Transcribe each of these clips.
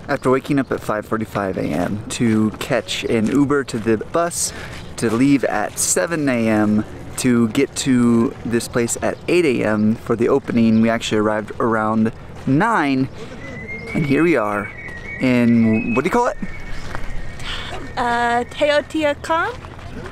After waking up at 5:45 a.m. to catch an Uber to the bus to leave at 7 a.m. to get to this place at 8 a.m. for the opening, we actually arrived around 9, and here we are in, what do you call it? Teotihuacan?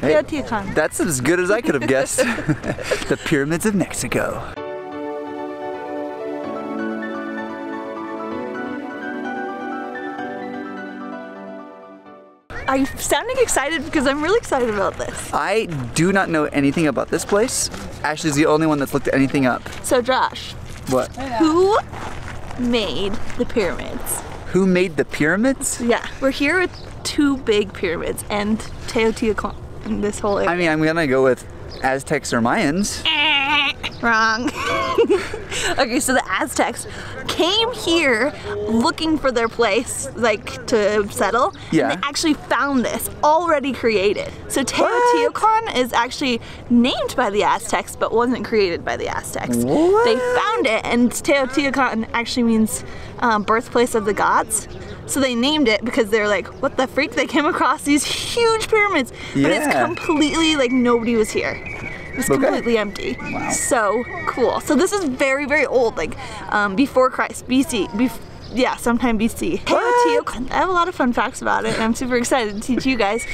Hey, Teotihuacan. that's as good as I could have guessed. The pyramids of Mexico. Are you sounding excited? Because I'm really excited about this. I do not know anything about this place. Ashley's the only one that's looked anything up. So Josh, What? who made the pyramids? Who made the pyramids? Yeah, we're here with 2 big pyramids and Teotihuacan in this whole area. I mean, I'm gonna go with Aztecs or Mayans. Wrong. Okay, so the Aztecs came here looking for their place, like, to settle. Yeah. And they actually found this already created. So Teotihuacan is actually named by the Aztecs, but wasn't created by the Aztecs. What? They found it, and Teotihuacan actually means birthplace of the gods. So they named it because they're like, what the freak? They came across these huge pyramids, but it's Yeah. completely like nobody was here. It was completely empty. Wow. So cool. So this is very, very old, like before Christ, BC. Yeah, sometime BC. Teotihuacan. I have a lot of fun facts about it, and I'm super excited to teach you guys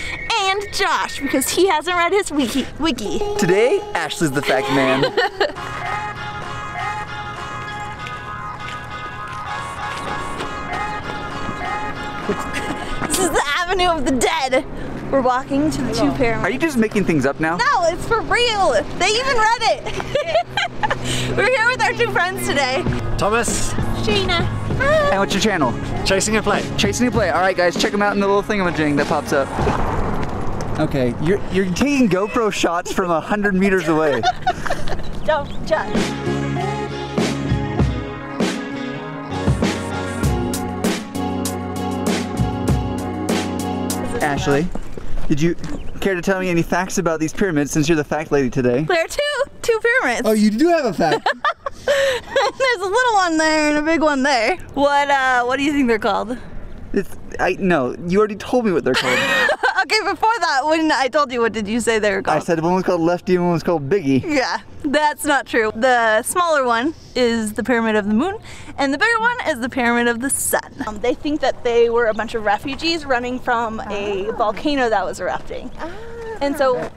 and Josh because he hasn't read his wiki. Today, Ashley's the fact man. This is the Avenue of the Dead. We're walking to the 2 pyramids. Are you just making things up now? No, it's for real. They even read it. We're here with our 2 friends today. Thomas, Sheena. And what's your channel? Chasing a Play. Chasing a Play. All right, guys, check them out in the little thingamajig that pops up. Okay, you're taking GoPro shots from 100 meters away. Don't judge. Ashley, did you care to tell me any facts about these pyramids since you're the fact lady today? There are two pyramids. Oh, you do have a fact. There's a little one there and a big one there. What do you think they're called? No, you already told me what they're called. Okay, before that, when I told you, what did you say they were called? I said one was called Lefty and one was called Biggie. Yeah, that's not true. The smaller one is the Pyramid of the Moon, and the bigger one is the Pyramid of the Sun. They think that they were a bunch of refugees running from a volcano that was erupting. And so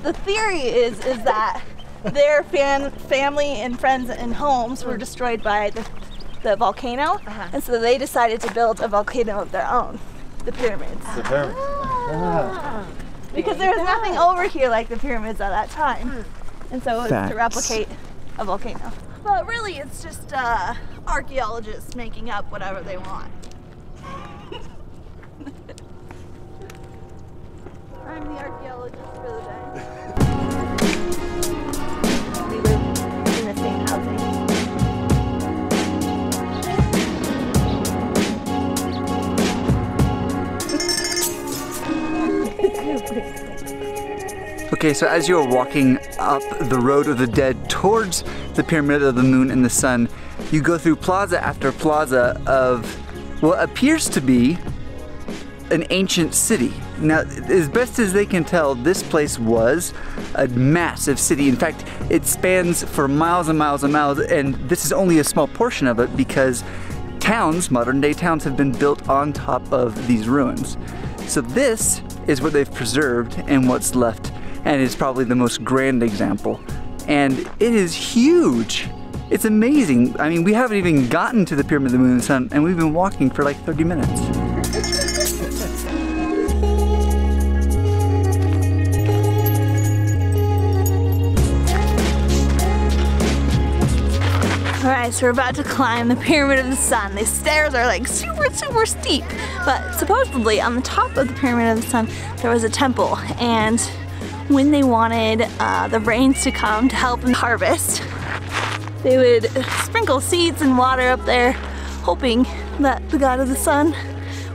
the theory is that their family and friends and homes were destroyed by the volcano, and so they decided to build a volcano of their own, the pyramids. The pyramid. Because there was nothing over here like the pyramids at that time. And so it was to replicate a volcano. But really it's just archaeologists making up whatever they want. I'm the archaeologist for the day. We live in the same housing. Okay, so as you're walking up the road of the dead towards the Pyramid of the Moon and the Sun, you go through plaza after plaza of what appears to be an ancient city. Now, as best as they can tell, this place was a massive city. In fact, it spans for miles and miles and miles, and this is only a small portion of it because towns, modern day towns, have been built on top of these ruins. So this is what they've preserved and what's left, and it's probably the most grand example. And it is huge. It's amazing. I mean, we haven't even gotten to the Pyramid of the Moon and Sun, and we've been walking for like 30 minutes. Alright, so we're about to climb the Pyramid of the Sun. These stairs are like super, super steep. But supposedly on the top of the Pyramid of the Sun, there was a temple. And when they wanted the rains to come to help them harvest, they would sprinkle seeds and water up there, hoping that the god of the sun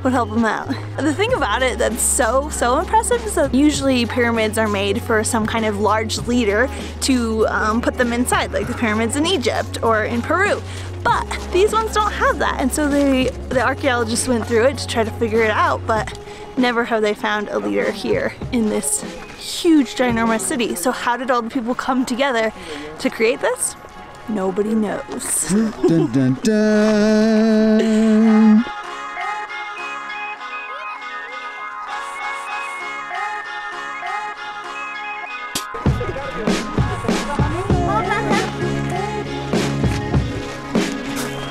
would help them out. The thing about it that's so impressive is that usually pyramids are made for some kind of large leader to put them inside, like the pyramids in Egypt or in Peru. But these ones don't have that, and so the archaeologists went through it to try to figure it out, but never have they found a leader here in this huge, ginormous city. So how did all the people come together to create this? Nobody knows. Dun, dun, dun.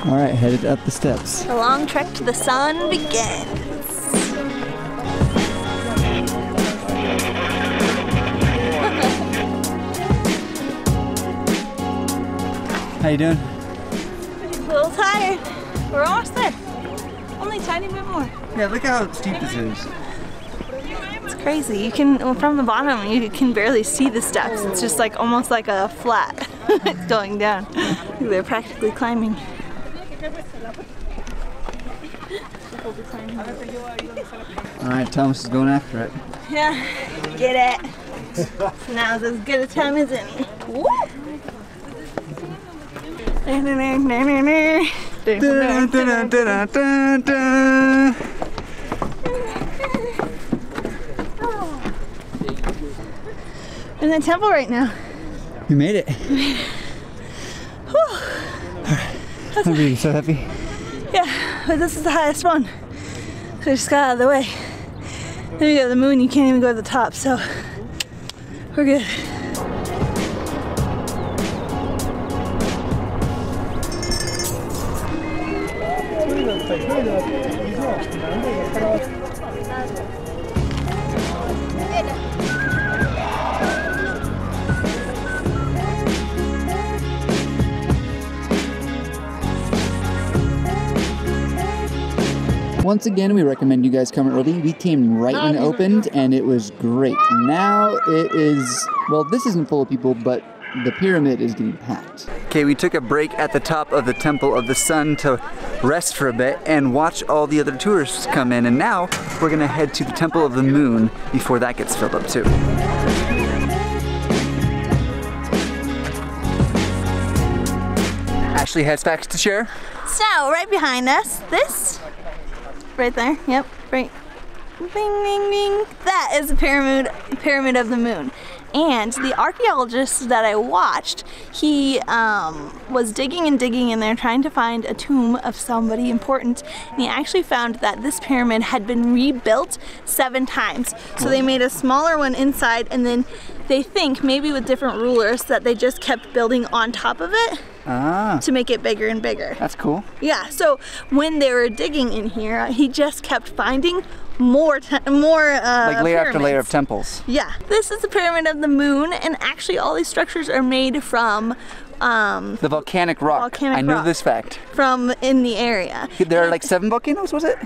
All right, headed up the steps. The long trek to the sun begins. How you doing? A little tired. We're almost there. Only a tiny bit more. Yeah, look how steep this is. It's crazy. You can, well, from the bottom, you can barely see the steps. It's just like almost like a flat. It's going down. They're practically climbing. All right, Thomas is going after it. Yeah, get it. So now it's as good a time as any. Woo! Dun, dun, dun, dun, dun, dun. We're in the temple right now. You made it. Whew. I'm really so happy. Yeah, but this is the highest one. So we just got out of the way. Then you go to the moon, you can't even go to the top, so we're good. Once again, we recommend you guys come early. We came right when it opened, and it was great. Now it is, well, this isn't full of people, but the pyramid is getting packed. Okay, we took a break at the top of the Temple of the Sun to rest for a bit and watch all the other tourists come in. And now we're gonna head to the Temple of the Moon before that gets filled up too. Ashley has facts to share. So right behind us, this, right there, yep, right, bing, bing, bing. That is the pyramid of the moon. And the archaeologist that I watched, he was digging and digging in there trying to find a tomb of somebody important, and he actually found that this pyramid had been rebuilt 7 times. So they made a smaller one inside, and then they think, maybe with different rulers, that they just kept building on top of it to make it bigger and bigger. That's cool. Yeah, so when they were digging in here, he just kept finding more like layer pyramids. after layer of temples. Yeah, this is the pyramid of the moon, and actually all these structures are made from the volcanic rock. I knew this fact. From in the area. There are like 7 volcanoes, was it?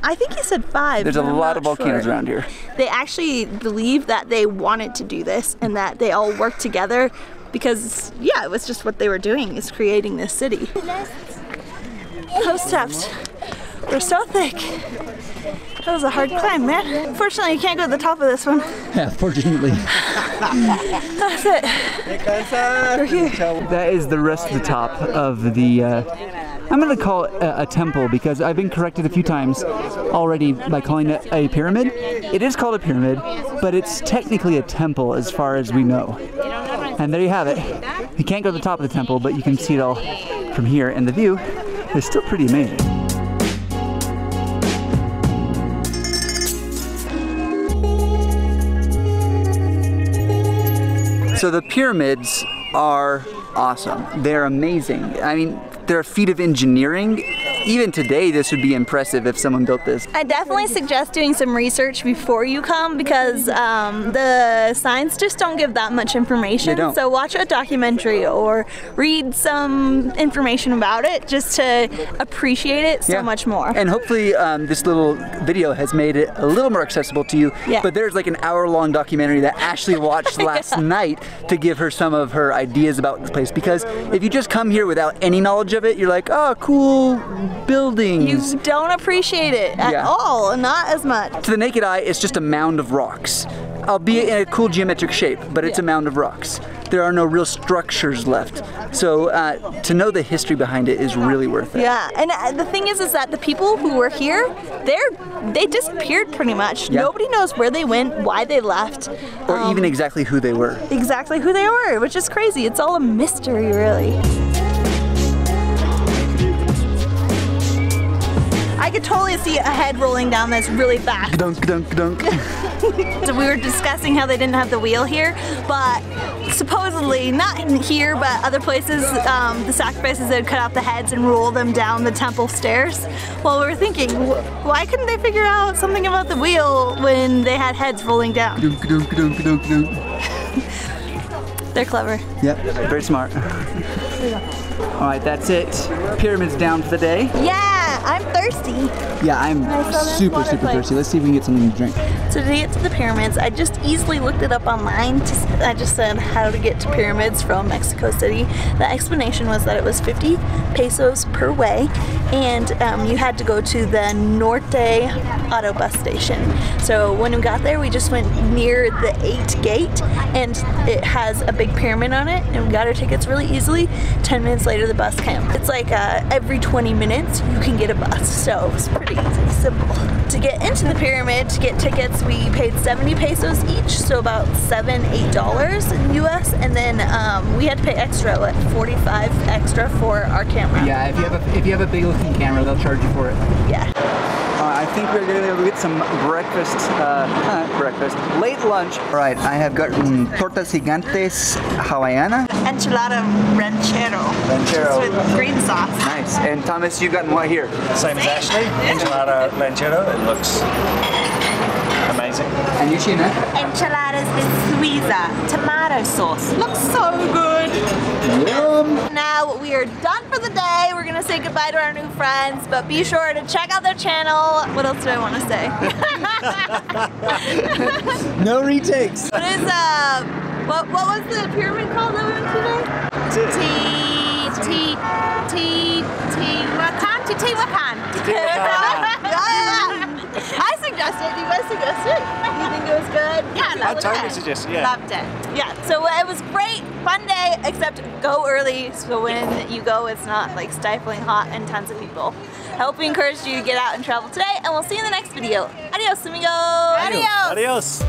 I think he said 5. There's a lot of volcanoes around here. They actually believe that they wanted to do this and that they all worked together because, yeah, it was just what they were doing, is creating this city. Those steps were so thick. That was a hard climb, man. Unfortunately, you can't go to the top of this one. Yeah, fortunately. That's it. We're here. That is the rest of the top of the, I'm gonna call it a temple because I've been corrected a few times already by calling it a pyramid. It is called a pyramid, but it's technically a temple as far as we know. And there you have it. You can't go to the top of the temple, but you can see it all from here, and the view is still pretty amazing. So the pyramids are awesome. They're amazing. I mean, they're a feat of engineering. Even today, this would be impressive if someone built this. I definitely suggest doing some research before you come because the signs just don't give that much information. They don't. So watch a documentary or read some information about it just to appreciate it so much more. And hopefully this little video has made it a little more accessible to you. Yeah. But there's like an hour-long documentary that Ashley watched last night to give her some of her ideas about this place. Because if you just come here without any knowledge of it, you're like, oh, cool buildings. You don't appreciate it at all, not as much. To the naked eye, it's just a mound of rocks. albeit in a cool geometric shape, but it's a mound of rocks. There are no real structures left. So to know the history behind it is really worth it. Yeah, and the thing is that the people who were here, they disappeared pretty much. Yeah. Nobody knows where they went, why they left. Or even exactly who they were. Exactly who they were, which is crazy. It's all a mystery, really. I could totally see a head rolling down this really fast. Dunk, dunk, dunk. So we were discussing how they didn't have the wheel here, but supposedly, not here, but other places, the sacrifices they would cut off the heads and roll them down the temple stairs. Well, we were thinking, why couldn't they figure out something about the wheel when they had heads rolling down? Dunk, dunk, dunk, dunk, dunk. They're clever. Yep, very smart. All right, that's it. Pyramids down for the day. Yeah, I'm thirsty. Yeah, I'm super thirsty. Let's see if we can get something to drink. So to get to the pyramids, I just easily looked it up online. I just said how to get to pyramids from Mexico City. The explanation was that it was 50 pesos per way, and you had to go to the Norte auto bus station. So when we got there, we just went near the 8 gate, and it has a big pyramid on it, and we got our tickets really easily. 10 minutes later, the bus came. It's like every 20 minutes, you can get a bus, so it's pretty easy, simple. To get into the pyramid, to get tickets, we paid 70 pesos each, so about $7–8 in US, and then we had to pay extra, like 45 extra for our camera. Yeah, if you have a big looking camera, they'll charge you for it. Yeah. I think we're going to get some breakfast, late lunch. All right, I have gotten tortas gigantes hawaiana. Enchilada ranchero. Ranchero. It's with green sauce. Nice. And Thomas, you've gotten what here? Same as Ashley, enchilada ranchero. It looks amazing. And you, Sheena? Enchiladas with Suiza tomato sauce. Looks so good. Yum. Now we are done for the day. We're gonna say goodbye to our new friends, but be sure to check out their channel. What else do I want to say? No retakes. What is what was the pyramid called that we went to today? Teotihuacan. I suggested. You guys suggested? You think it was good? Yeah, I totally suggest, yeah. Loved it. Yeah, so it was great, fun day, except go early so when you go it's not like stifling hot and tons of people. I hope we encouraged you to get out and travel today, and we'll see you in the next video. Adios, amigos! Adios.